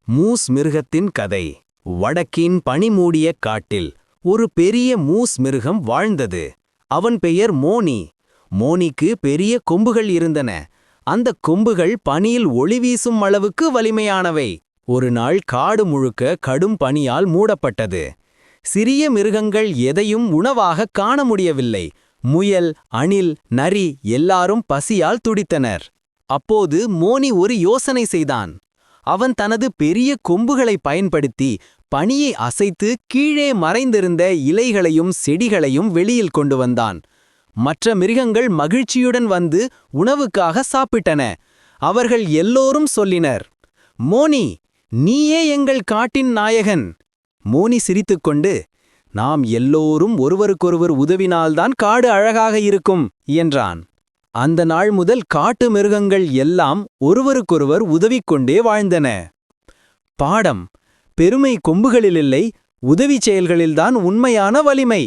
Mousse மிருகத்தின் கதை. வடக்கின் பனிமூடிய காட்டில் ஒரு பெரிய மூஸ் மிருகம் வாழ்ந்தது. அவன் பெயர் மோனி. மோனிக்கு பெரிய கொம்புகள் இருந்தன. அந்த கொம்புகள் பனியில் ஒளி வீசும் அளவுக்கு வலிமையானவை. ஒரு நாள் காடு முழுக்க கடும் பனியால் மூடப்பட்டது. சிறிய மிருகங்கள் எதையும் உணவாக காண முடியவில்லை. முயல், அணில், நரி எல்லாரும் பசியால் துடித்தனர். அப்போது மோனி ஒரு யோசனை செய்தான். அவன் தனது பெரிய கொம்புகளை பயன்படுத்தி பனியை அசைத்து கீழே மறைந்திருந்த இலைகளையும் செடிகளையும் வெளியில் கொண்டு வந்தான். மற்ற மிருகங்கள் மகிழ்ச்சியுடன் வந்து உணவுக்காக சாப்பிட்டன. அவர்கள் எல்லோரும் சொல்லினர், மோனி, நீயே எங்கள் காட்டின் நாயகன். மோனி சிரித்துக்கொண்டு, நாம் எல்லோரும் ஒருவருக்கொருவர் உதவினால்தான் காடு அழகாக இருக்கும் என்றான். அந்த நாள் முதல் காட்டு மிருகங்கள் எல்லாம் ஒருவருக்கொருவர் உதவிக்கொண்டே வாழ்ந்தன. பாடம்: பெருமை கொம்புகளிலில்லை, உதவி செயல்களில்தான் உண்மையான வலிமை.